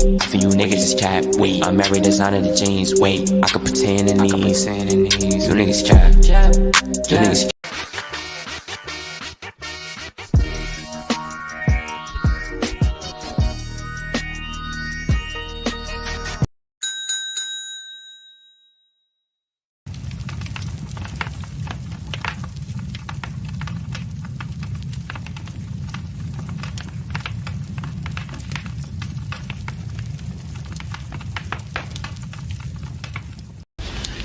For you niggas is cap, wait. I'm every designer the jeans, wait. I could pretend in these. You niggas cap. You niggas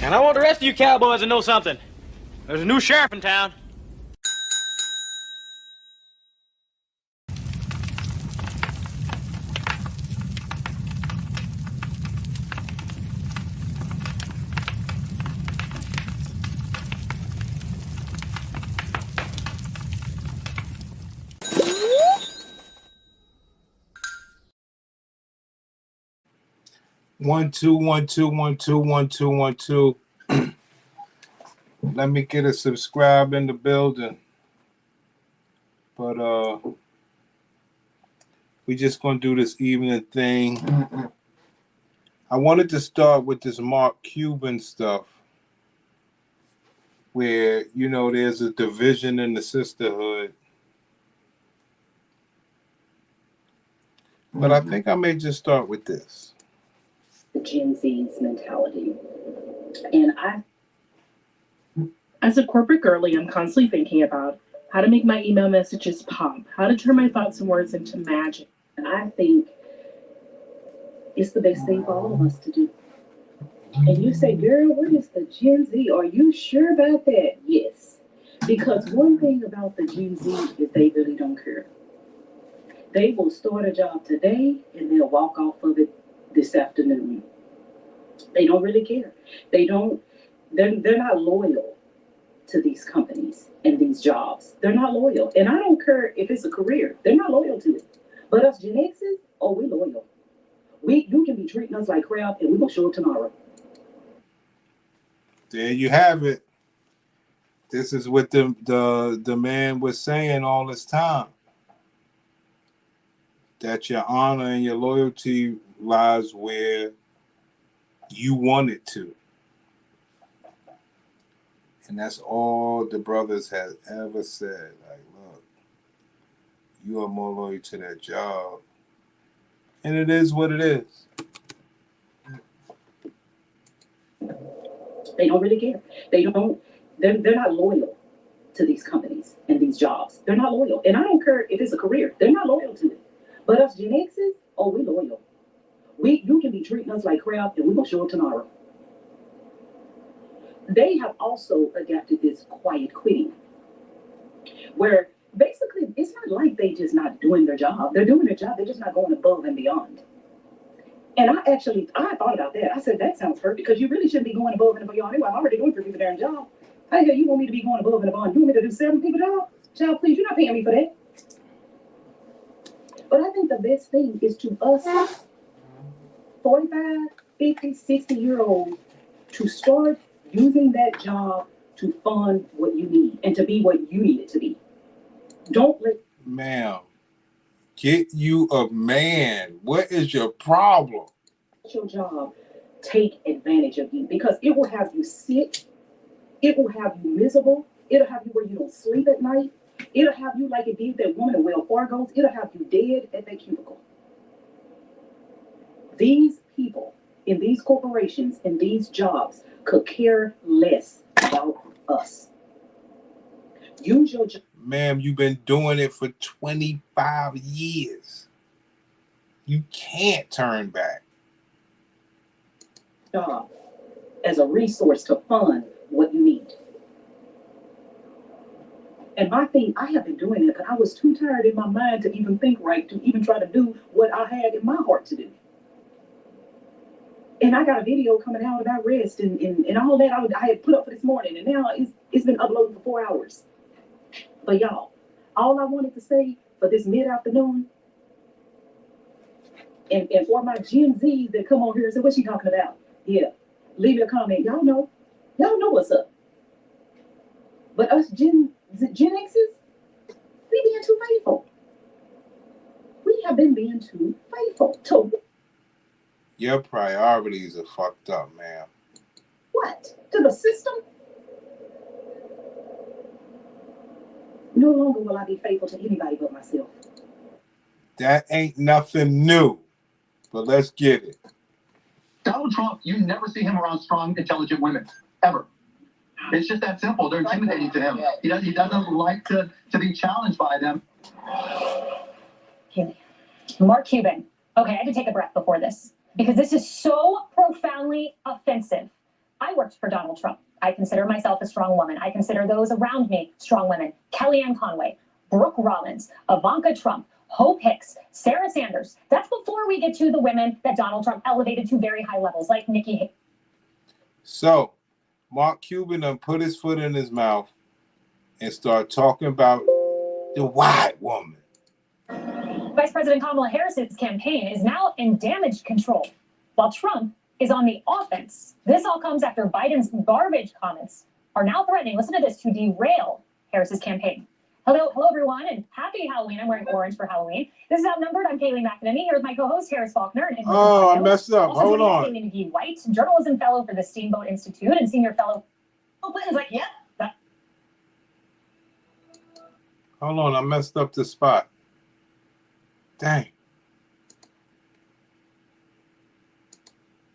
And I want the rest of you cowboys to know something. There's a new sheriff in town. One, two, one, two, one, two, one, two, one, two. Let me get a subscribe in the building. But we just gonna do this evening thing. I wanted to start with this Mark Cuban stuff, where there's a division in the sisterhood. But I think I may just start with this. The Gen Z's mentality. And as a corporate girly, I'm constantly thinking about how to make my email messages pop, how to turn my thoughts and words into magic. And I think it's the best thing for all of us to do. And you say, girl, what is the Gen Z? Are you sure about that? Yes. Because one thing about the Gen Z is they really don't care. They will start a job today and they'll walk off of it this afternoon. They don't really care. They're not loyal to these companies and these jobs. They're not loyal. And I don't care if it's a career. They're not loyal to it. But us Gen X's, oh, we loyal. You can be treating us like crap and we're going to show up tomorrow. There you have it. This is what the man was saying all this time. That your honor and your loyalty lies where you want it to. And that's all the brothers have ever said. Like, look, you are more loyal to that job. And it is what it is. They don't really care. They're not loyal to these companies and these jobs. They're not loyal. And I don't care if it's a career. They're not loyal to it. But us Gen X's, oh, we loyal. You can be treating us like crap and we're going to show up tomorrow. They have also adapted this quiet quitting, where basically it's not like they just not doing their job. They're doing their job. They're just not going above and beyond. And I thought about that. I said, that sounds hurt because you really shouldn't be going above and beyond. Anyway, I'm already doing 3 people damn job. How the hell you want me to be going above and beyond? You want me to do 7 people job? Child, please, you're not paying me for that. But I think the best thing is to us 45, 50, 60-year-olds to start using that job to fund what you need and to be what you need it to be. Don't let... Ma'am, get you a man. What is your problem? Your job take advantage of you because it will have you sick. It will have you miserable. It'll have you where you don't sleep at night. It'll have you like it did that woman in Wells Fargo's. It'll have you dead at that cubicle. These people in these corporations and these jobs could care less about us. Use your job. Ma'am, you've been doing it for 25 years. You can't turn back. Job as a resource to fund what you need. And my thing, I have been doing it, but I was too tired in my mind to even think right, to even try to do what I had in my heart to do. And I got a video coming out about rest and all that I had put up for this morning, and now it's been uploaded for 4 hours. But y'all, all I wanted to say for this mid-afternoon, and for my Gen Zs that come on here and say, what's she talking about? Yeah, leave me a comment. Y'all know what's up. But us Gen X's, we being too faithful. We have been being too faithful. Your priorities are fucked up, man. What? To the system? No longer will I be faithful to anybody but myself. That ain't nothing new. But let's get it. Donald Trump, you never see him around strong, intelligent women, ever. It's just that simple. They're intimidating to him. He doesn't like to be challenged by them. Mark Cuban. Okay, I had to take a breath before this because this is so profoundly offensive. I worked for Donald Trump. I consider myself a strong woman. I consider those around me strong women. Kellyanne Conway, Brooke Rollins, Ivanka Trump, Hope Hicks, Sarah Sanders. That's before we get to the women that Donald Trump elevated to very high levels, like Nikki Haley. So, Mark Cuban done put his foot in his mouth and start talking about the white woman. Vice President Kamala Harris's campaign is now in damage control, while Trump is on the offense. This all comes after Biden's garbage comments are now threatening, listen to this, to derail Harris's campaign. Hello, everyone, and happy Halloween. I'm wearing orange for Halloween. This is Outnumbered. I'm Kaylee McEnany, here with my co-host, Harris Faulkner. And I messed up. Also Hold on. Haley McGee White, journalism fellow for the Steamboat Institute and senior fellow. Oh, Clinton's like, yeah. Hold on, I messed up the spot. Dang.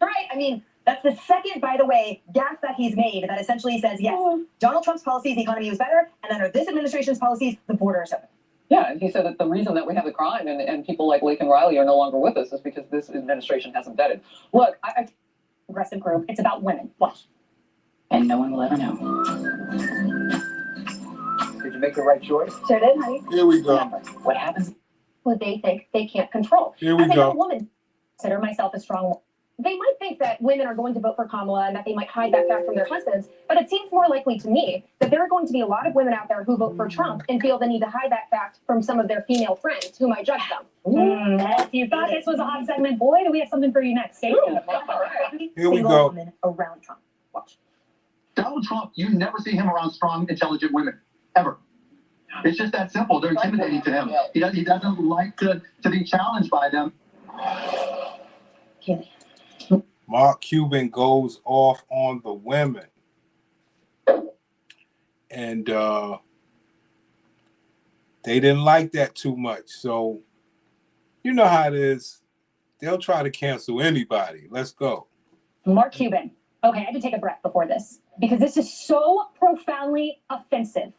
Right. I mean, that's the second, by the way, gaffe that he's made that essentially says, yes, Donald Trump's policies, the economy was better, and under this administration's policies, the border is open. Yeah, and he said that the reason that we have the crime and people like Laken Riley are no longer with us is because this administration hasn't vetted. Look, I Progressive group. It's about women. Watch. And no one will ever know. Did you make the right choice? Sure did, honey. Here we go. Remember, what happens what they think they can't control. Here we As a go. young woman, consider myself a strong woman. They might think that women are going to vote for Kamala and that they might hide that fact from their husbands, but it seems more likely to me that there are going to be a lot of women out there who vote for Trump and feel the need to hide that fact from some of their female friends who might judge them. If you thought this was a hot segment, boy, do we have something for you next. Stay tuned. Here we Single go. woman around Trump. Watch. Donald Trump, you never see him around strong, intelligent women, ever. It's just that simple. They're intimidating to him. He doesn't like to be challenged by them. Mark Cuban goes off on the women. And they didn't like that too much. So, you know how it is. They'll try to cancel anybody. Let's go. Mark Cuban. Okay, I had to take a breath before this because this is so profoundly offensive.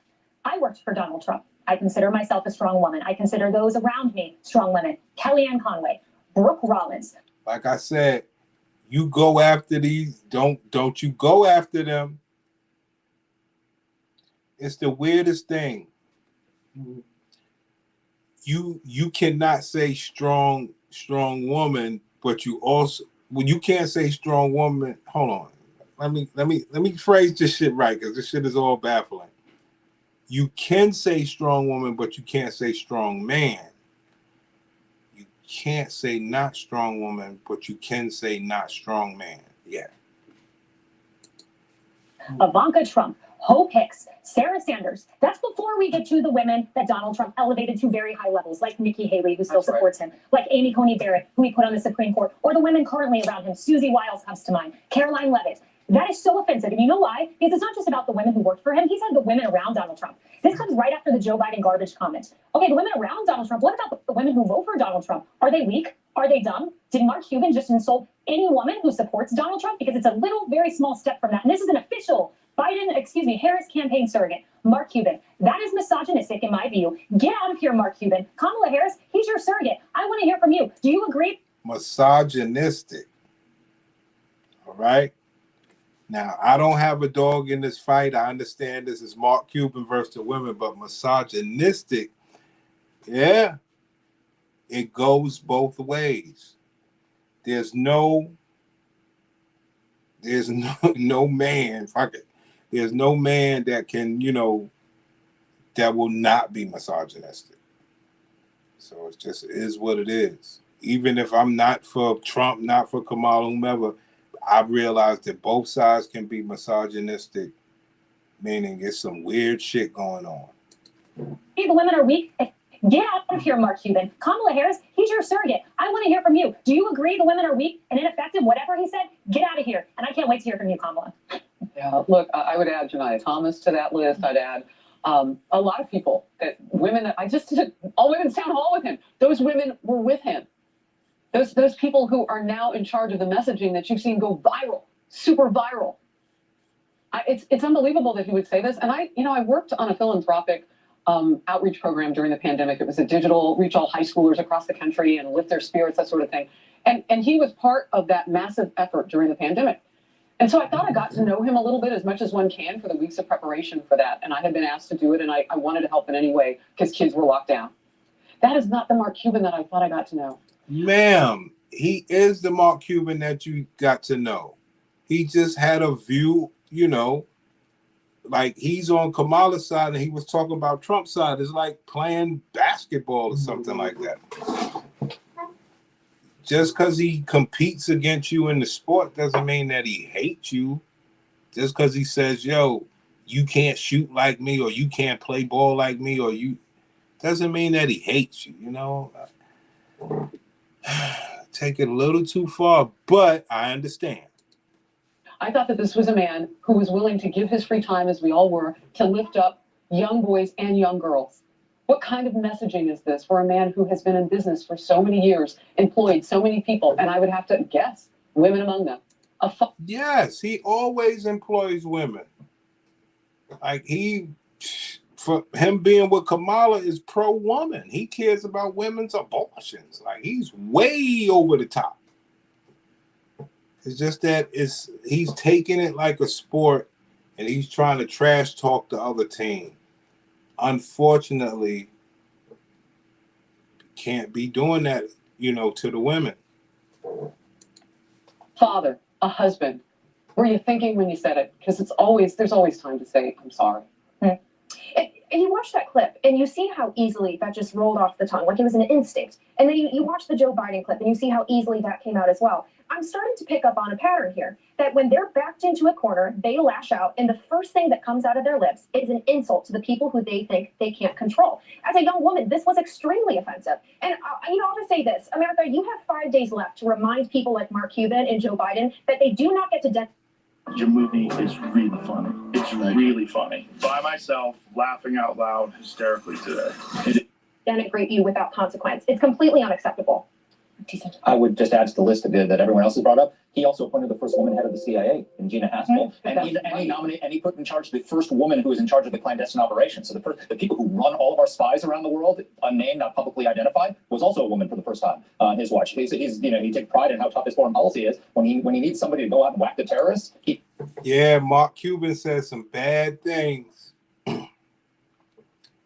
I worked for Donald Trump. I consider myself a strong woman. I consider those around me strong women. Kellyanne Conway, Brooke Rollins. Like I said, you go after these. Don't you go after them. It's the weirdest thing. You cannot say strong woman, but you also you can't say strong woman. Hold on. Let me phrase this shit right, because this shit is all baffling. You can say strong woman, but you can't say strong man. You can't say not strong woman, but you can say not strong man. Yeah. Ivanka Trump, Hope Hicks, Sarah Sanders. That's before we get to the women that Donald Trump elevated to very high levels, like Nikki Haley, who still supports him, like Amy Coney Barrett, who he put on the Supreme Court, or the women currently around him. Susie Wiles comes to mind, Caroline Levitt. That is so offensive. And you know why? Because it's not just about the women who worked for him. He said the women around Donald Trump. This comes right after the Joe Biden garbage comment. Okay, the women around Donald Trump. What about the women who vote for Donald Trump? Are they weak? Are they dumb? Did Mark Cuban just insult any woman who supports Donald Trump? Because it's a little, very small step from that. And this is an official Harris campaign surrogate, Mark Cuban. That is misogynistic in my view. Get out of here, Mark Cuban. Kamala Harris, he's your surrogate. I want to hear from you. Do you agree? Misogynistic. All right. Now, I don't have a dog in this fight. I understand this is Mark Cuban versus the women, but misogynistic, yeah, it goes both ways. There's no man, fuck it. There's no man that can, that will not be misogynistic. So it is what it is. Even if I'm not for Trump, not for Kamala, whomever, I realized that both sides can be misogynistic, meaning it's some weird shit going on. Hey, the women are weak. Get out of here, Mark Cuban. Kamala Harris, he's He's your surrogate. I want to hear from you. Do you agree the women are weak and ineffective? Whatever he said, get out of here. And I can't wait to hear from you, Kamala. Yeah, look, I would add Janiyah Thomas to that list. I'd add a lot of people, women that I just did all women's town hall with him. Those women were with him. Those people who are now in charge of the messaging that you've seen go viral, super viral. It's unbelievable that he would say this. And I worked on a philanthropic outreach program during the pandemic. It was a digital reach all high schoolers across the country and lift their spirits, that sort of thing. And he was part of that massive effort during the pandemic. And so I thought I got to know him a little bit, as much as one can, for the weeks of preparation for that. And I had been asked to do it, and I wanted to help in any way because kids were locked down. That is not the Mark Cuban that I thought I got to know. Ma'am, he is the Mark Cuban that you got to know. He just had a view, like he's on Kamala's side and he was talking about Trump's side. It's like playing basketball or something like that. Just because he competes against you in the sport doesn't mean that he hates you. Just because he says, yo, you can't shoot like me, or you can't play ball like me, or you, doesn't mean that he hates you, Take it a little too far, but I understand. I thought that this was a man who was willing to give his free time, as we all were, to lift up young boys and young girls. What kind of messaging is this for a man who has been in business for so many years, employed so many people, and I would have to guess, women among them? Yes, he always employs women. Like for him being with Kamala is pro-woman. He cares about women's abortions. Like he's way over the top. It's just that he's taking it like a sport and he's trying to trash talk the other team. Unfortunately, can't be doing that, to the women. Father, a husband. Were you thinking when you said it? Because there's always time to say, I'm sorry. And you watch that clip and you see how easily that just rolled off the tongue, like it was an instinct. And then you watch the Joe Biden clip and you see how easily that came out as well. I'm starting to pick up on a pattern here, that when they're backed into a corner, they lash out, and the first thing that comes out of their lips is an insult to the people who they think they can't control. As a young woman, this was extremely offensive. And I'll just say this, America, you have 5 days left to remind people like Mark Cuban and Joe Biden that they do not get to death. Your movie is really funny. It's really funny. By myself, laughing out loud hysterically today. Denigrate you without consequence. It's completely unacceptable. I would just add to the list that everyone else has brought up. He also appointed the first woman head of the CIA, in Gina Haspel, and he put in charge the first woman who was in charge of the clandestine operation. So the people who run all of our spies around the world, unnamed, not publicly identified, was also a woman for the first time on his watch. He takes pride in how tough his foreign policy is. When he needs somebody to go out and whack the terrorists, Yeah, Mark Cuban said some bad things.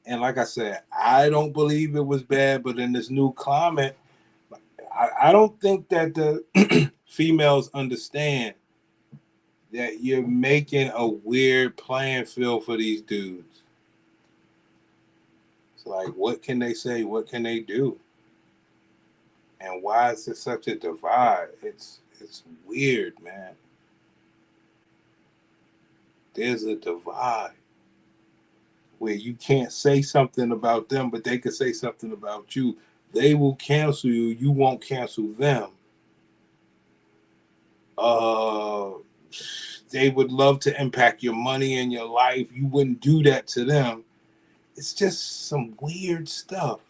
And like I said, I don't believe it was bad, but in this new climate, I don't think that the females understand that you're making a weird playing field for these dudes. It's like, what can they say? What can they do? And why is there such a divide? It's weird, man. There's a divide where you can't say something about them, but they can say something about you. They will cancel you. You won't cancel them. They would love to impact your money and your life. You wouldn't do that to them. It's just some weird stuff.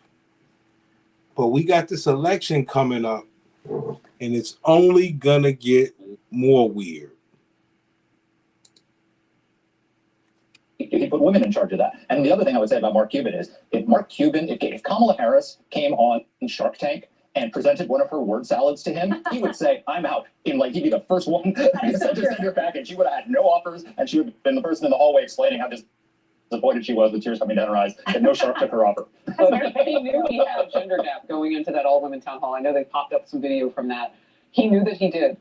But we got this election coming up, and it's only going to get more weird. He put women in charge of that. And the other thing I would say about Mark Cuban is, if Kamala Harris came on Shark Tank and presented one of her word salads to him, he would say, I'm out. He'd be the first one to send her back, and she would have had no offers, and she would have been the person in the hallway explaining how disappointed she was with tears coming down her eyes, and no shark took her offer. He knew he had a gender gap going into that all-women town hall. I know they popped up some video from that. He knew that he did.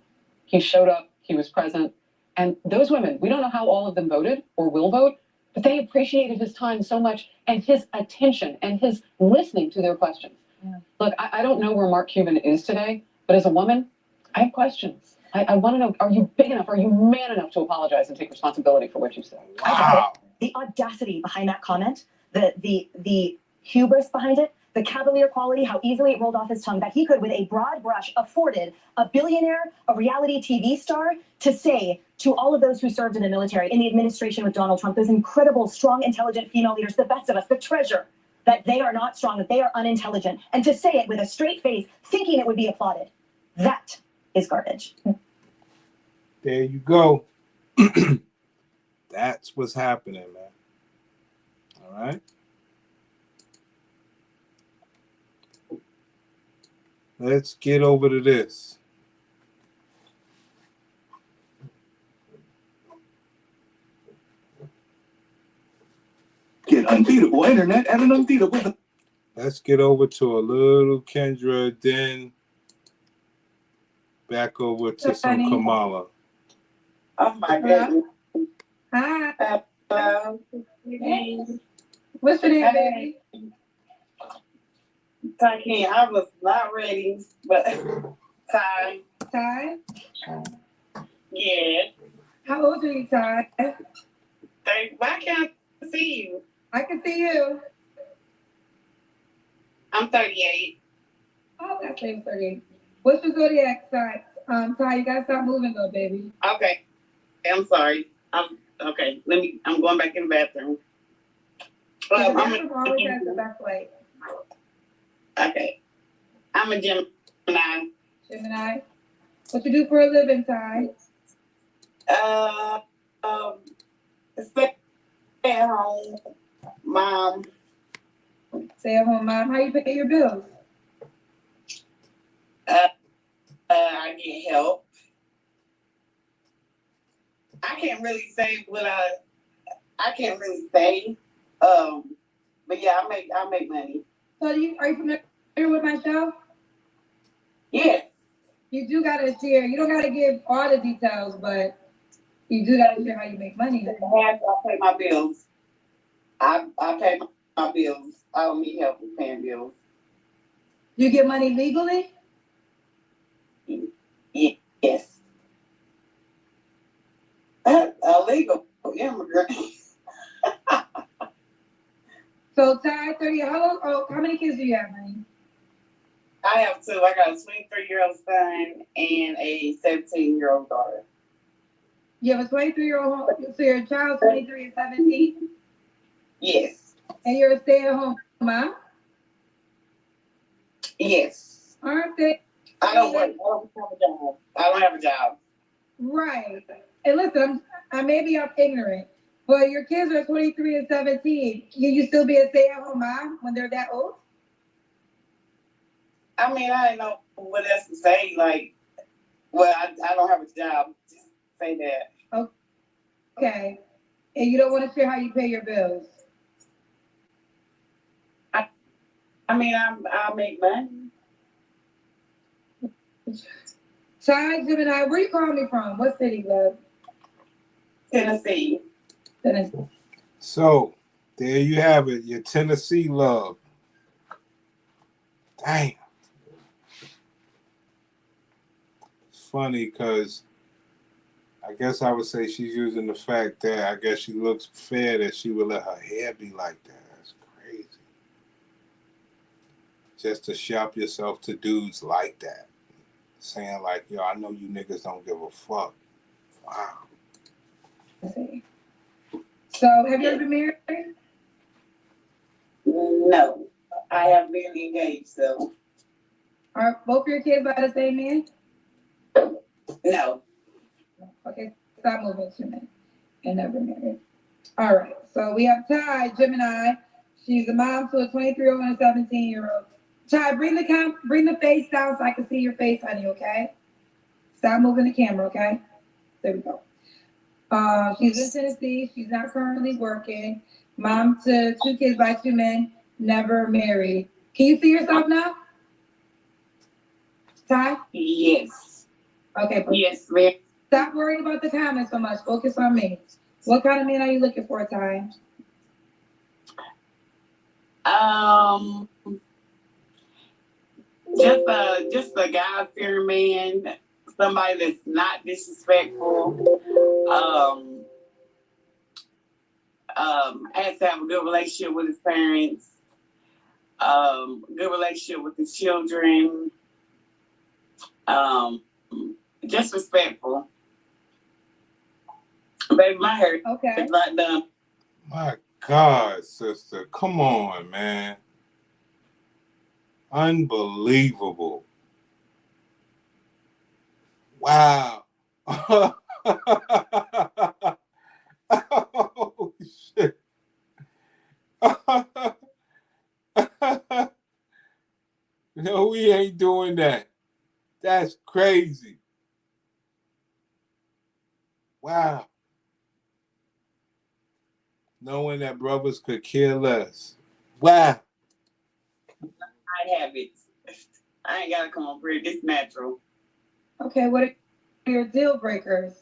He showed up. He was present. And those women, we don't know how all of them voted or will vote, but they appreciated his time so much, and his attention and his listening to their questions. Yeah. Look, I don't know where Mark Cuban is today, but as a woman, I have questions. I want to know, are you big enough? Are you man enough to apologize and take responsibility for what you said? Wow. The audacity behind that comment, the hubris behind it, the cavalier quality, how easily it rolled off his tongue, that he could, with a broad brush, afforded a billionaire, a reality TV star, to say to all of those who served in the military, in the administration with Donald Trump, those incredible, strong, intelligent female leaders, the best of us, the treasure, that they are not strong, that they are unintelligent, and to say it with a straight face, thinking it would be applauded. That is garbage. There you go. That's what's happening, man. All right. Let's get over to this. Get unbeatable internet at an unbeatable. Let's get over to a little Kendra, then back over to some Kamala. Oh my goodness. Hi. Hello. Hey. What's your name, baby? Ty, I was not ready, but Ty. Ty? Yeah. How old are you, Ty? Why can't I see you? I can see you. I'm 38. Oh, that same 38. What's your zodiac sign? Ty, you gotta stop moving though, baby. Okay. I'm sorry. Okay. I'm going back in the bathroom. Well, I'm always has the best way. Okay. I'm a Gemini. Gemini. What you do for a living, Ty? Stay at home mom. Stay at home mom. How you pay your bills? I get help. I can't really say what I can't really say. But yeah, I make money. So are you familiar with my show? Yes. You do gotta share. You don't gotta give all the details, but you do gotta share how you make money. I pay my bills. I pay my bills. I don't need help with paying bills. You get money legally? Yes. Illegal immigrant. So Ty, 30. How many kids do you have, honey? I have two. I got a 23-year-old son and a 17-year-old daughter. You have a 23-year-old, so your child's 23 and 17? Yes. And you're a stay-at-home mom? Yes. Aren't they? I don't work. I don't have a job. Right. And listen, maybe I'm ignorant, but your kids are 23 and 17. Can you still be a stay-at-home mom when they're that old? I mean, I don't know what else to say. Like, well, I don't have a job. Just say that. Okay. And you don't want to share how you pay your bills? I mean, I make money. Ty, Gemini, where you calling me from? What city, love? Tennessee. Tennessee. So, there you have it, your Tennessee love. Damn. It's funny because I guess I would say she's using the fact that I guess she looks fair that she would let her hair be like that. That's crazy. Just to shop yourself to dudes like that. Saying like, yo, I know you niggas don't give a fuck. Wow. So, have you ever been married? No. I have been engaged, so. Are both your kids by the same man? No. Okay, stop moving to me. And never married. All right, so we have Ty, Gemini. She's a mom to a 23-year-old and a 17-year-old. Ty, bring the face down so I can see your face, honey, okay? Stop moving the camera, okay? There we go. She's in Tennessee. She's not currently working. Mom to 2 kids by 2 men, never married. Can you see yourself now? Ty? Yes. Okay. Yes, ma'am. Stop worrying about the comments so much. Focus on me. What kind of man are you looking for, Ty? Just a God-fearing man, somebody that's not disrespectful. Has to have a good relationship with his parents. good relationship with his children, just respectful. Baby, my hair is not done. My God, sister. Come on, man. Unbelievable. Wow. Oh, shit. No, we ain't doing that. That's crazy. Wow. Knowing that brothers could care less. Wow. I have it. I ain't gotta come on pretty. It's natural. Okay, what are your deal breakers?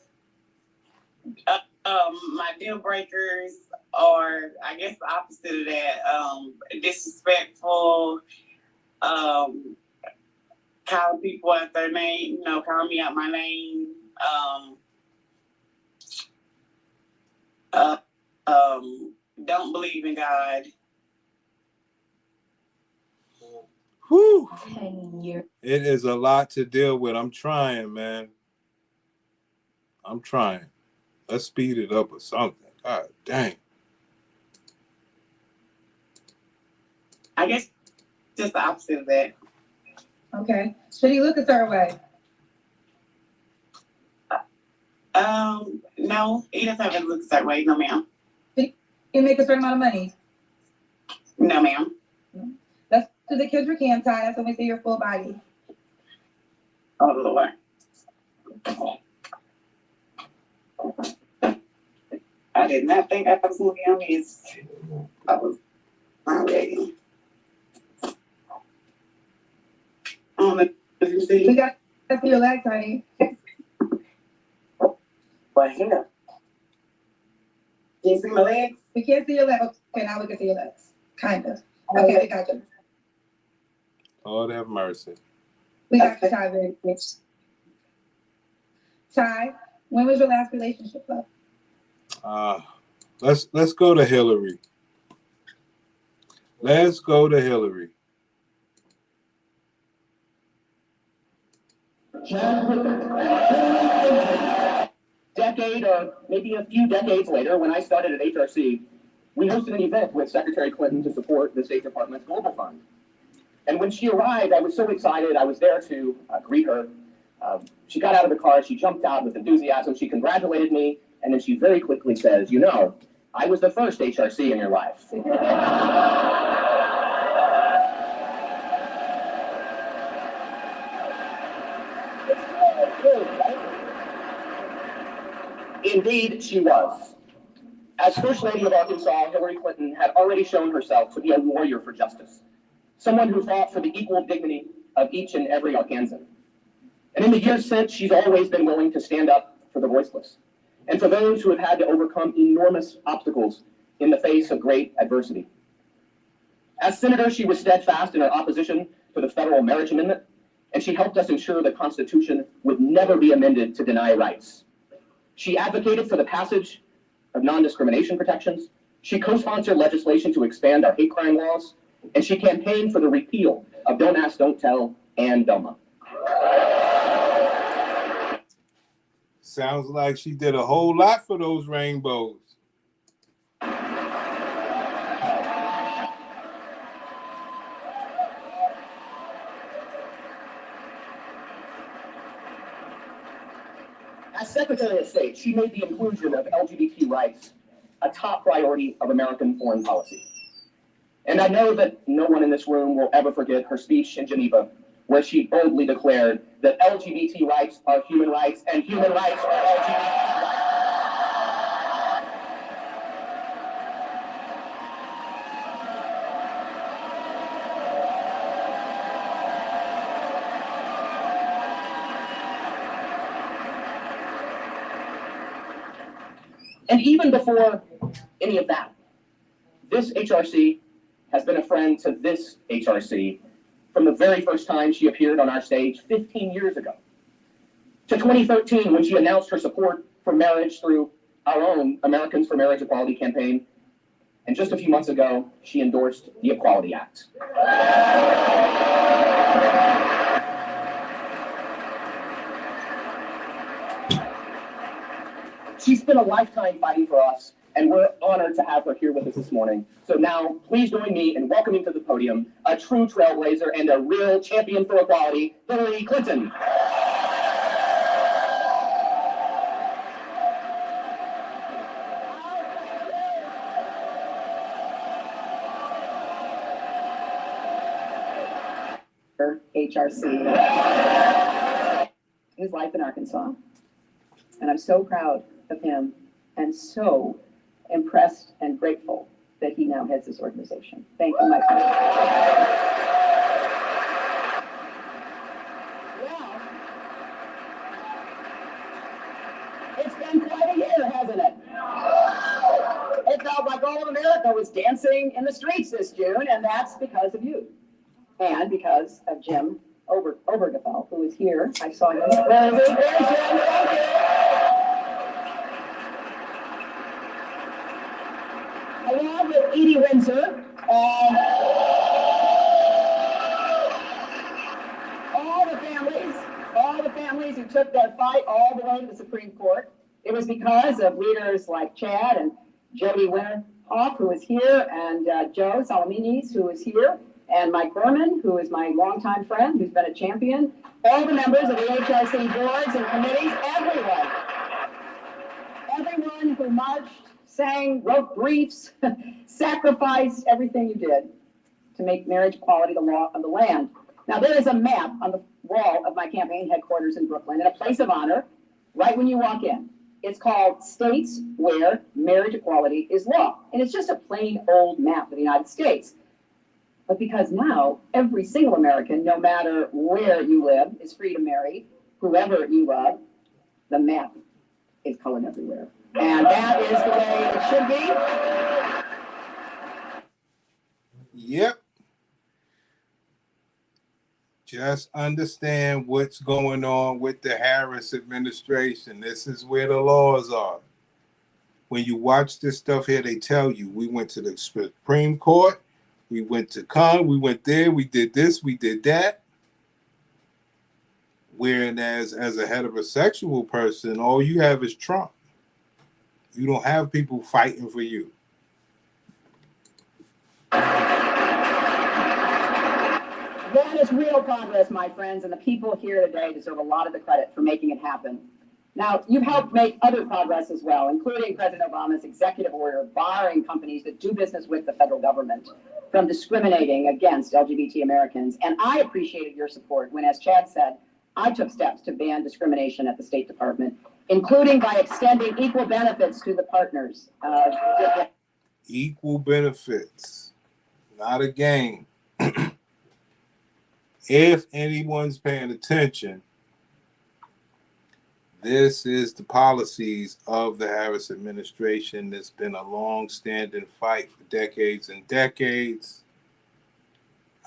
My deal breakers are, I guess, the opposite of that. Disrespectful. Calling people out their name. Calling me out my name. Don't believe in God. Whew. 10 years. It is a lot to deal with. I'm trying, man. I'm trying. Let's speed it up or something. God dang. I guess just the opposite of that. Okay. Should he look a certain way? No, he doesn't have to look a certain way. No, ma'am. He make a certain amount of money? No, ma'am. Let's do the kids cam tie. That's when we see your full body. Oh, Lord. I did not think I was going to be on this. I was not ready. We got to see your legs, honey. But here. Can you see my legs? We can't see your legs. Okay, now we can see your legs. Kind of. Okay, we got you. Lord have mercy. We got you, Ty, very quick. Ty, when was your last relationship, love? Let's go to Hillary. Let's go to Hillary. Decade or maybe a few decades later, when I started at HRC, we hosted an event with Secretary Clinton to support the State Department's Global Fund. And when she arrived, I was so excited. I was there to greet her. She got out of the car. She jumped out with enthusiasm. She congratulated me. And then she very quickly says, "You know, I was the first HRC in your life." Indeed, she was. As First Lady of Arkansas, Hillary Clinton had already shown herself to be a warrior for justice, someone who fought for the equal dignity of each and every Arkansan. And in the years since, she's always been willing to stand up for the voiceless, and for those who have had to overcome enormous obstacles in the face of great adversity. As senator, she was steadfast in her opposition to the federal marriage amendment, and she helped us ensure the Constitution would never be amended to deny rights. She advocated for the passage of non-discrimination protections. She co-sponsored legislation to expand our hate crime laws, and she campaigned for the repeal of Don't Ask, Don't Tell, and DOMA. Sounds like she did a whole lot for those rainbows. As Secretary of State, she made the inclusion of LGBT rights a top priority of American foreign policy. And I know that no one in this room will ever forget her speech in Geneva, where she boldly declared that LGBT rights are human rights and human rights are LGBT rights. And even before any of that, this HRC has been a friend to this HRC from the very first time she appeared on our stage 15 years ago, to 2013 when she announced her support for marriage through our own Americans for Marriage Equality campaign, And just a few months ago, she endorsed the Equality Act. She spent a lifetime fighting for us, and we're honored to have her here with us this morning. So now, please join me in welcoming to the podium a true trailblazer and a real champion for equality, Hillary Clinton. HRC, his life in Arkansas. And I'm so proud of him and so impressed and grateful that he now heads this organization. Thank you, my friend. Well, it's been quite a year, hasn't it? It felt like all of America was dancing in the streets this June, and that's because of you. And because of Jim Obergefell, who is here. I saw him. There's Jim. Thank you. Along with Edie Windsor and all the families who took their fight all the way to the Supreme Court. It was because of leaders like Chad and Jody Winterhoff, who is here, and Joe Salaminis, who is here, and Mike Berman, who is my longtime friend, who's been a champion, all the members of the HRC boards and committees, everyone who marched, sang, wrote briefs, sacrificed everything you did to make marriage equality the law of the land. Now, there is a map on the wall of my campaign headquarters in Brooklyn, and a place of honor right when you walk in. It's called States Where Marriage Equality is Law. And it's just a plain old map of the United States. But because now every single American, no matter where you live, is free to marry whoever you love, the map is colored everywhere. And that is the way it should be. Yep. Just understand what's going on with the Harris administration. This is where the laws are. When you watch this stuff here, they tell you, we went to the Supreme Court, we went to we went there, we did this, we did that. Whereas as a heterosexual person, all you have is Trump. You don't have people fighting for you. That is real progress, my friends, and the people here today deserve a lot of the credit for making it happen. Now, you've helped make other progress as well, including President Obama's executive order barring companies that do business with the federal government from discriminating against LGBT Americans. And I appreciated your support when, as Chad said, I took steps to ban discrimination at the State Department, including by extending equal benefits to the partners. Equal benefits, not a game. If anyone's paying attention, this is the policies of the Harris administration. It's been a long-standing fight for decades and decades.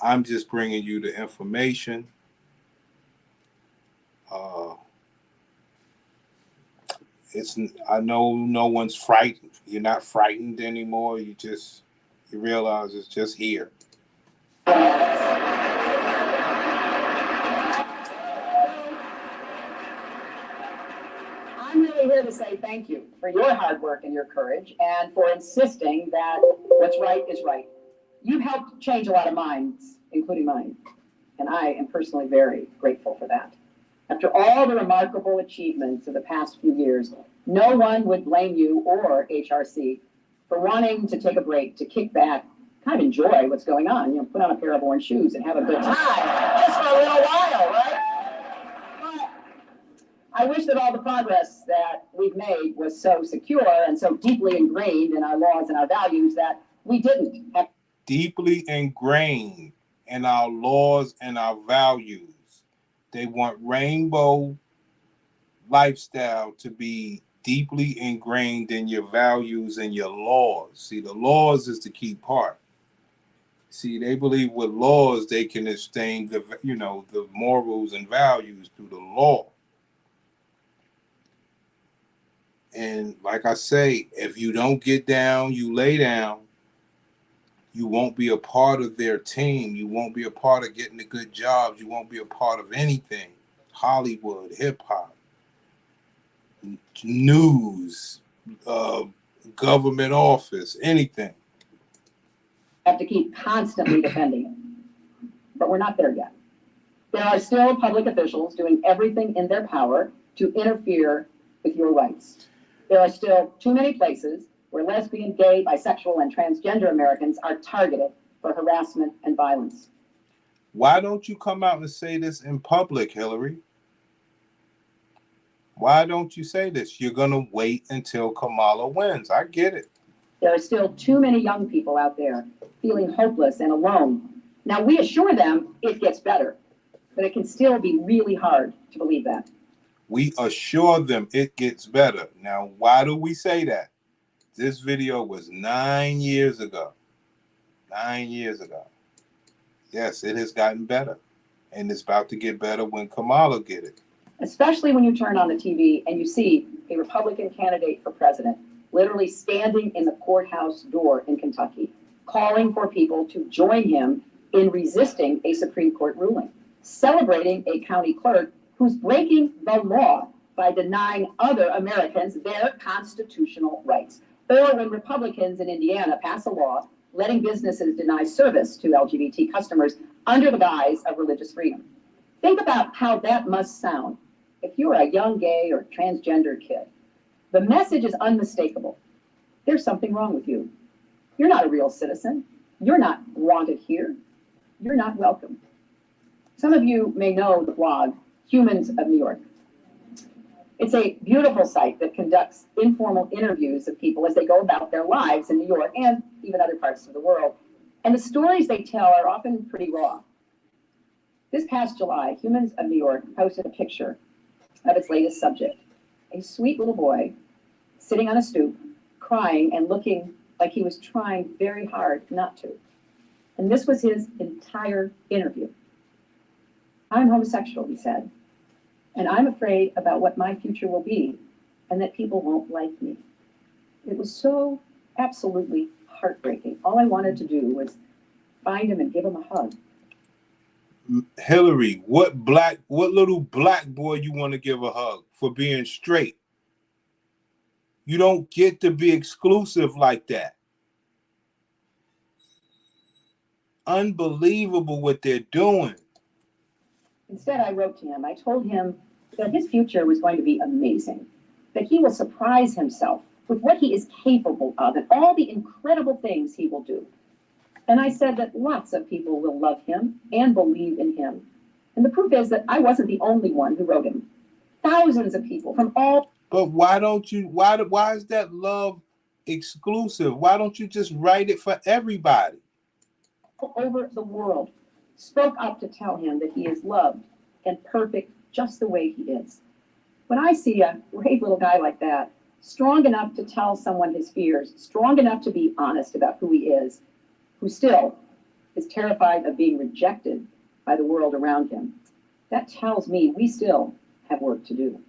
I'm just bringing you the information. I know no one's frightened. You're not frightened anymore. You realize it's just here. I'm really here to say thank you for your hard work and your courage, and for insisting that what's right is right. You've helped change a lot of minds, including mine, and I am personally very grateful for that. After all the remarkable achievements of the past few years, no one would blame you or HRC for wanting to take a break, to kick back, kind of enjoy what's going on, put on a pair of orange shoes and have a good time, just for a little while, right? But I wish that all the progress that we've made was so secure and so deeply ingrained in our laws and our values that we didn't have. Deeply ingrained in our laws and our values. They want rainbow lifestyle to be deeply ingrained in your values and your laws. See, the laws is the key part. See, they believe with laws they can sustain the morals and values through the law. And like I say, if you don't get down, you lay down. You won't be a part of their team. You won't be a part of getting the good jobs. You won't be a part of anything. Hollywood, hip hop, news, government office, anything. Have to keep constantly defending it. But we're not there yet. There are still public officials doing everything in their power to interfere with your rights. There are still too many places where lesbian, gay, bisexual, and transgender Americans are targeted for harassment and violence. Why don't you come out and say this in public, Hillary? Why don't you say this? You're going to wait until Kamala wins. I get it. There are still too many young people out there feeling hopeless and alone. Now, we assure them it gets better, but it can still be really hard to believe that. We assure them it gets better. Now, why do we say that? This video was 9 years ago. 9 years ago. Yes, it has gotten better. And it's about to get better when Kamala get it. Especially when you turn on the TV and you see a Republican candidate for president literally standing in the courthouse door in Kentucky, calling for people to join him in resisting a Supreme Court ruling, celebrating a county clerk who's breaking the law by denying other Americans their constitutional rights. Or when Republicans in Indiana pass a law letting businesses deny service to LGBT customers under the guise of religious freedom. Think about how that must sound if you're a young gay or transgender kid. The message is unmistakable. There's something wrong with you. You're not a real citizen. You're not wanted here. You're not welcome. Some of you may know the blog Humans of New York. It's a beautiful site that conducts informal interviews of people as they go about their lives in New York and even other parts of the world. And the stories they tell are often pretty raw. This past July, Humans of New York posted a picture of its latest subject, a sweet little boy sitting on a stoop, crying and looking like he was trying very hard not to. And this was his entire interview. I'm homosexual, he said, and I'm afraid about what my future will be and that people won't like me. It was so absolutely heartbreaking. All I wanted to do was find him and give him a hug. Hillary, what little black boy you want to give a hug for being straight? You don't get to be exclusive like that. Unbelievable what they're doing. Instead, I wrote to him. I told him that his future was going to be amazing, that he will surprise himself with what he is capable of and all the incredible things he will do. And I said that lots of people will love him and believe in him. And the proof is that I wasn't the only one who wrote him. Thousands of people from all. But why is that love exclusive? Why don't you just write it for everybody? Over the world spoke up to tell him that he is loved and perfect just the way he is. When I see a brave little guy like that, strong enough to tell someone his fears, strong enough to be honest about who he is, who still is terrified of being rejected by the world around him, that tells me we still have work to do.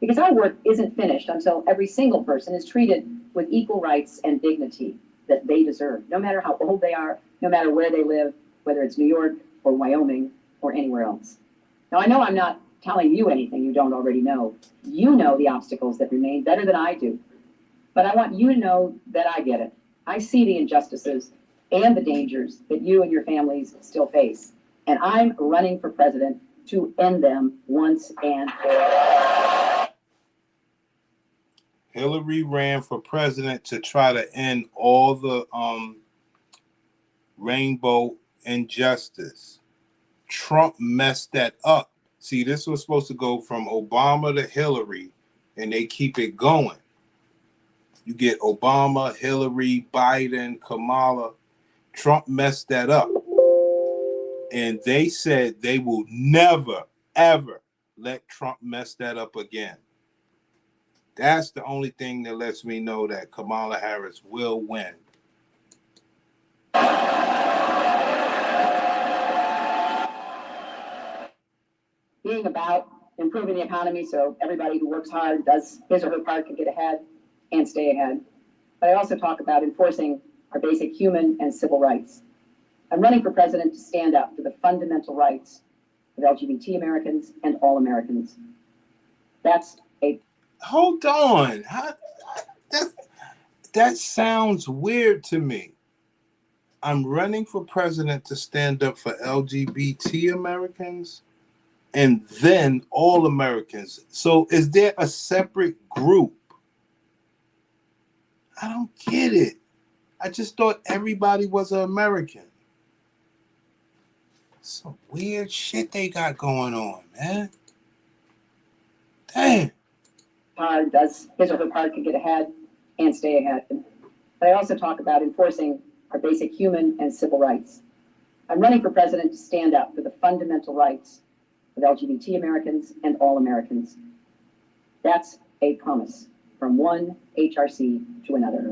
Because our work isn't finished until every single person is treated with equal rights and dignity that they deserve, no matter how old they are, no matter where they live, whether it's New York or Wyoming or anywhere else. Now, I know I'm not telling you anything you don't already know. You know the obstacles that remain better than I do. But I want you to know that I get it. I see the injustices and the dangers that you and your families still face. And I'm running for president to end them once and for all. Hillary ran for president to try to end all the rainbow injustice. Trump messed that up. See, this was supposed to go from Obama to Hillary, and they keep it going. You get Obama, Hillary, Biden, Kamala. Trump messed that up. And they said they will never, ever let Trump mess that up again. That's the only thing that lets me know that Kamala Harris will win. Being about improving the economy so everybody who works hard, does his or her part, can get ahead and stay ahead. But I also talk about enforcing our basic human and civil rights. I'm running for president to stand up for the fundamental rights of LGBT Americans and all Americans. That's a... Hold on. That sounds weird to me. I'm running for president to stand up for LGBT Americans and then all Americans. So is there a separate group? I don't get it. I just thought everybody was an American. Some weird shit they got going on, man. Damn. Does his or her part to get ahead and stay ahead. But I also talk about enforcing our basic human and civil rights. I'm running for president to stand up for the fundamental rights of LGBT Americans and all Americans. That's a promise from one HRC to another.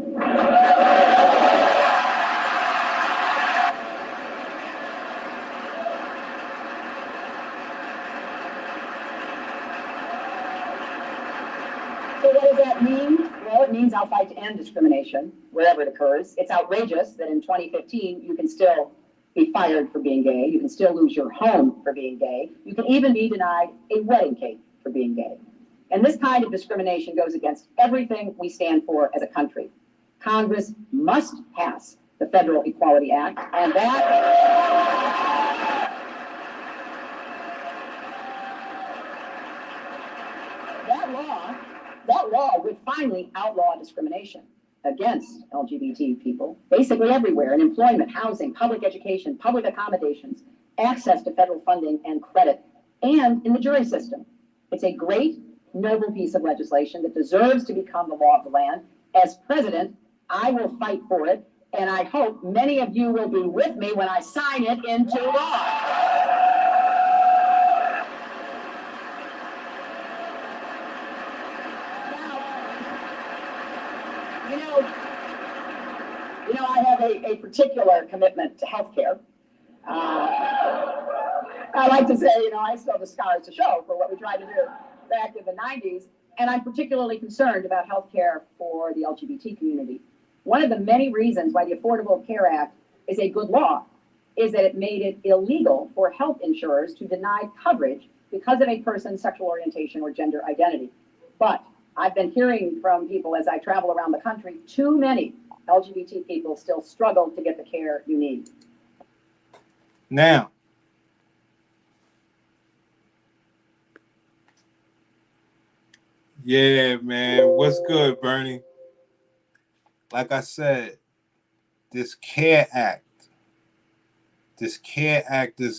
So what does that mean? Well, it means I'll fight to end discrimination wherever it occurs. It's outrageous that in 2015 you can still be fired for being gay. You can still lose your home for being gay. You can even be denied a wedding cake for being gay. And this kind of discrimination goes against everything we stand for as a country. Congress must pass the Federal Equality Act, and that law would finally outlaw discrimination against LGBT people, basically everywhere, in employment, housing, public education, public accommodations, access to federal funding and credit, and in the jury system. It's a great, noble piece of legislation that deserves to become the law of the land. As president, I will fight for it, and I hope many of you will be with me when I sign it into law. You know, I have a particular commitment to healthcare. I like to say, I still have the scars to show for what we tried to do back in the 90s, and I'm particularly concerned about healthcare for the LGBT community. One of the many reasons why the Affordable Care Act is a good law is that it made it illegal for health insurers to deny coverage because of a person's sexual orientation or gender identity. But I've been hearing from people as I travel around the country, too many LGBT people still struggle to get the care you need. Now, yeah, man. What's good, Bernie? Like I said, this CARE Act is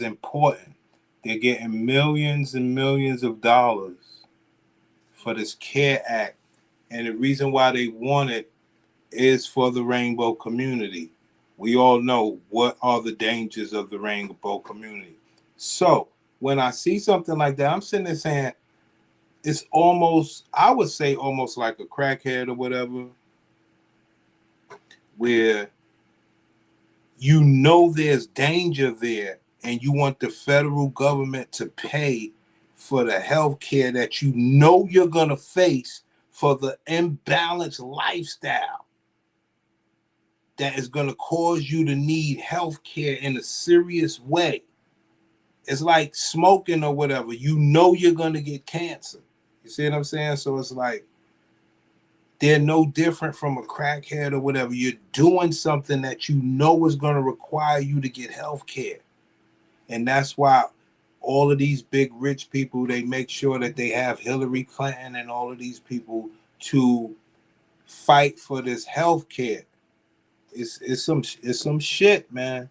important. They're getting millions and millions of dollars for this CARE Act. And the reason why they want it is for the rainbow community. We all know what are the dangers of the rainbow community. So when I see something like that, I'm sitting there saying, it's almost, I would say almost like a crackhead or whatever, where you know there's danger there and you want the federal government to pay for the health care that you know you're going to face for the imbalanced lifestyle that is going to cause you to need health care in a serious way. It's like smoking or whatever. You know you're going to get cancer. You see what I'm saying? So it's like they're no different from a crackhead or whatever. You're doing something that you know is going to require you to get health care. And that's why all of these big rich people, they make sure that they have Hillary Clinton and all of these people to fight for this health care. It's some shit, man.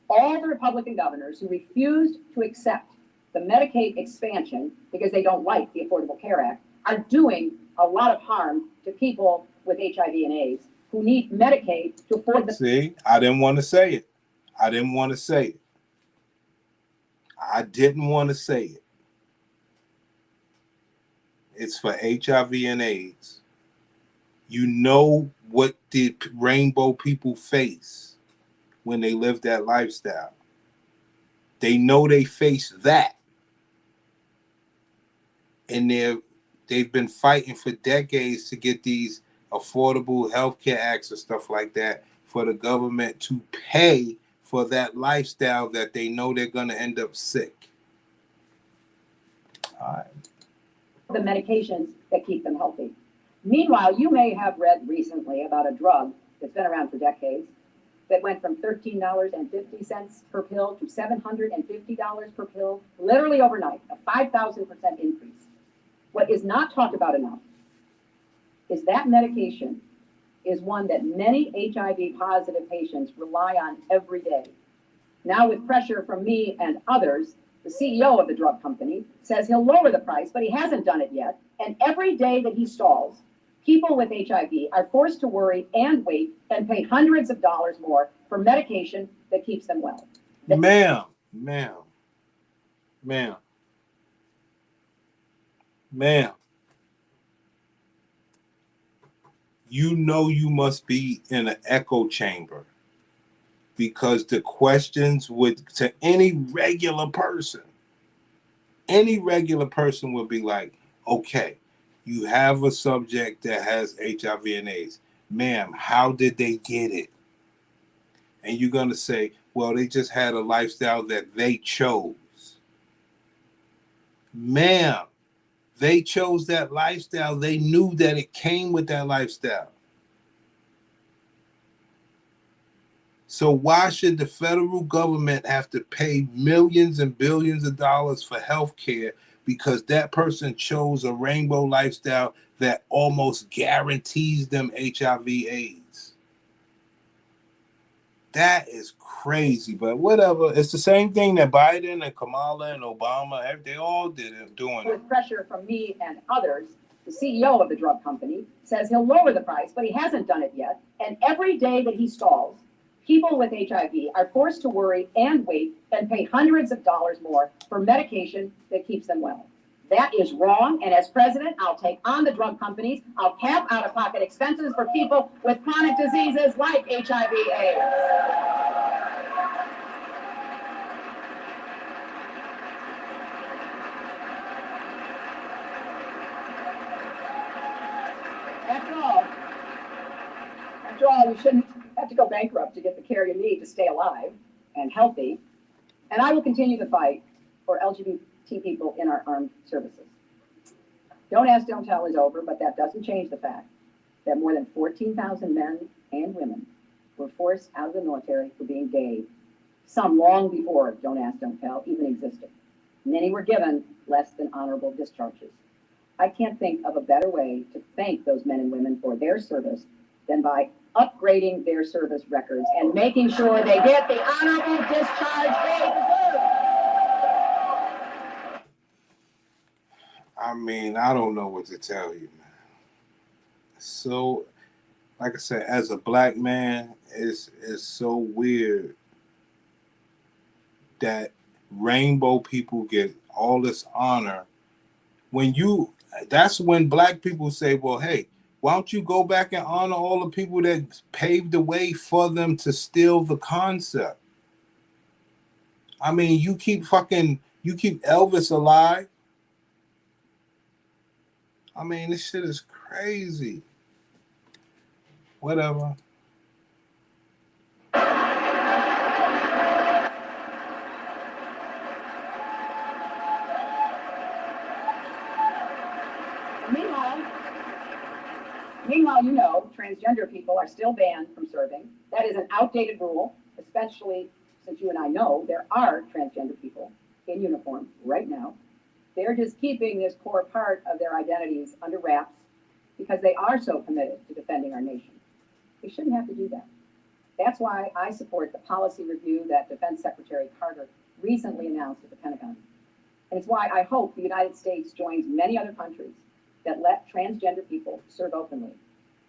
All the Republican governors who refused to accept the Medicaid expansion because they don't like the Affordable Care Act are doing a lot of harm to people with HIV and AIDS who need Medicaid to afford the... See, I didn't want to say it. I didn't want to say it. It's for HIV and AIDS. You know what the rainbow people face when they live that lifestyle. They know they face that. And they've been fighting for decades to get these Affordable Health Care Acts and stuff like that for the government to pay for that lifestyle that they know they're going to end up sick. All right. The medications that keep them healthy. Meanwhile, you may have read recently about a drug that's been around for decades that went from $13.50 per pill to $750 per pill, literally overnight, a 5,000% increase. What is not talked about enough is that medication is one that many HIV positive patients rely on every day. Now, with pressure from me and others, the CEO of the drug company says he'll lower the price, but he hasn't done it yet. And every day that he stalls, people with HIV are forced to worry and wait and pay hundreds of dollars more for medication that keeps them well. Ma'am, you know you must be in an echo chamber, because the questions would, to any regular person would be like, okay, you have a subject that has HIV and AIDS. Ma'am, how did they get it? And you're going to say, well, they just had a lifestyle that they chose. Ma'am, they chose that lifestyle. They knew that it came with that lifestyle. So why should the federal government have to pay millions and billions of dollars for health care because that person chose a rainbow lifestyle that almost guarantees them HIV/AIDS? That is crazy, but whatever. It's the same thing that Biden and Kamala and Obama, they all doing it. With pressure from me and others, the CEO of the drug company says he'll lower the price, but he hasn't done it yet. And every day that he stalls, people with HIV are forced to worry and wait and pay hundreds of dollars more for medication that keeps them well. That is wrong, and as president, I'll take on the drug companies. I'll cap out-of-pocket expenses for people with chronic diseases like HIV/AIDS. After all, you shouldn't have to go bankrupt to get the care you need to stay alive and healthy. And I will continue to fight for LGBT people in our armed services. Don't ask, don't tell is over, but that doesn't change the fact that more than 14,000 men and women were forced out of the military for being gay, some long before Don't Ask, Don't Tell even existed. Many were given less than honorable discharges. I can't think of a better way to thank those men and women for their service than by upgrading their service records and making sure they get the honorable discharge they deserve. I mean, I don't know what to tell you, man. So, like I said, as a black man, it's so weird that rainbow people get all this honor. That's when black people say, well, hey, why don't you go back and honor all the people that paved the way for them to steal the concept? I mean, you keep Elvis alive. I mean, this shit is crazy. Whatever. Meanwhile, you know, transgender people are still banned from serving. That is an outdated rule, especially since you and I know there are transgender people in uniform right now. They're just keeping this core part of their identities under wraps because they are so committed to defending our nation. They shouldn't have to do that. That's why I support the policy review that Defense Secretary Carter recently announced at the Pentagon. And it's why I hope the United States joins many other countries that let transgender people serve openly.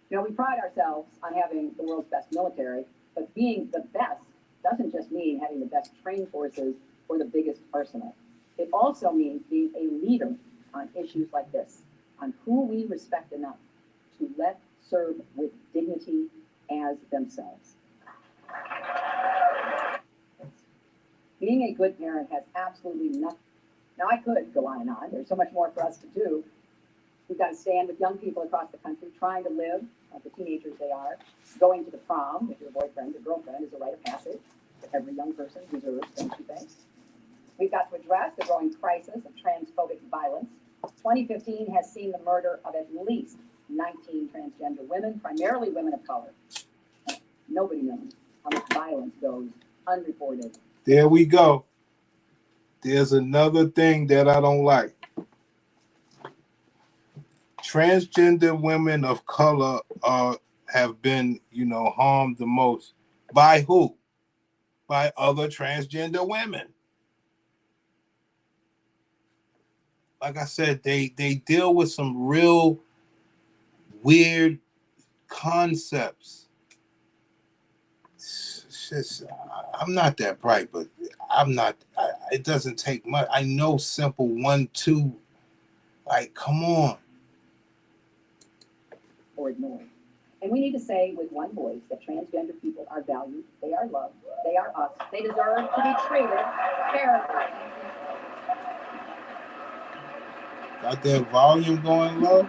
You know, we pride ourselves on having the world's best military, but being the best doesn't just mean having the best trained forces or the biggest arsenal. It also means being a leader on issues like this, on who we respect enough to let serve with dignity as themselves. Being a good parent has absolutely nothing. Now, I could go on and on. There's so much more for us to do. We've got to stand with young people across the country trying to live, the teenagers they are, going to the prom with your boyfriend or girlfriend is a rite of passage that every young person deserves, don't you think? We've got to address the growing crisis of transphobic violence. 2015 has seen the murder of at least 19 transgender women, primarily women of color. Nobody knows how much violence goes unreported. There we go. There's another thing that I don't like. Transgender women of color have been, harmed the most. By who? By other transgender women. Like I said, they deal with some real weird concepts. It's just, I'm not that bright, but it doesn't take much. I know simple 1, 2. Like, come on. Or ignored. And we need to say with one voice that transgender people are valued, they are loved, they are us, they deserve to be treated fairly. Got that volume going low?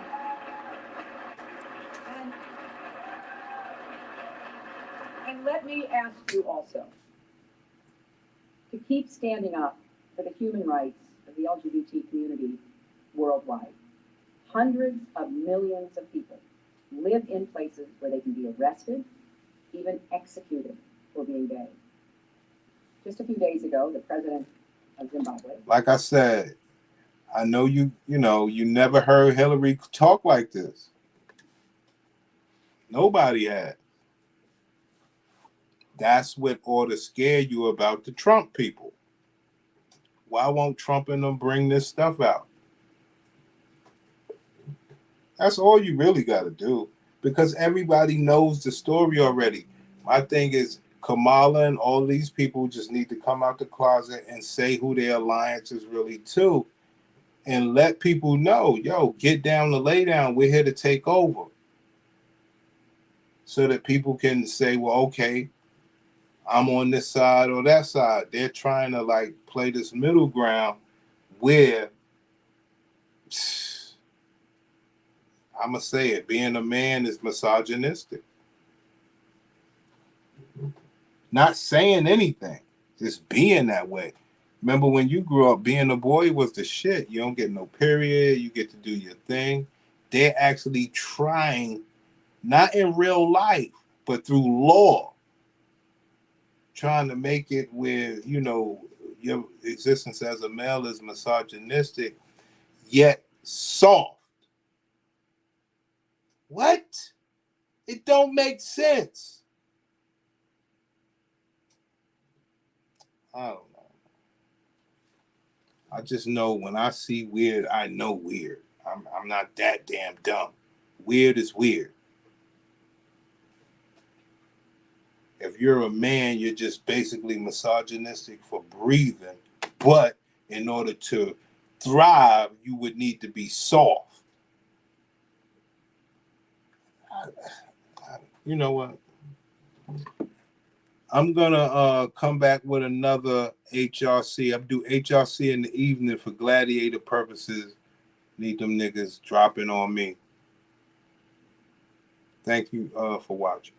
And let me ask you also to keep standing up for the human rights of the LGBT community worldwide. Hundreds of millions of people live in places where they can be arrested, even executed for being gay. Just a few days ago, the president of Zimbabwe. Like I said, I know you never heard Hillary talk like this. Nobody had. That's what ought to scare you about the Trump people. Why won't Trump and them bring this stuff out? That's all you really got to do, because everybody knows the story already. My thing is, Kamala and all these people just need to come out the closet and say who their alliance is really to, and let people know, yo, get down to lay down. We're here to take over. So that people can say, well, okay, I'm on this side or that side. They're trying to like play this middle ground where, I'm going to say it, being a man is misogynistic. Not saying anything, just being that way. Remember when you grew up, being a boy was the shit. You don't get no period. You get to do your thing. They're actually trying, not in real life, but through law, trying to make it where, your existence as a male is misogynistic, yet soft. What? It don't make sense. I don't know. I just know when I see weird, I know weird. I'm not that damn dumb. Weird is weird. If you're a man, you're just basically misogynistic for breathing. But in order to thrive, you would need to be soft. You know what? I'm gonna come back with another HRC. I'm do HRC in the evening for gladiator purposes. Need them niggas dropping on me. Thank you for watching.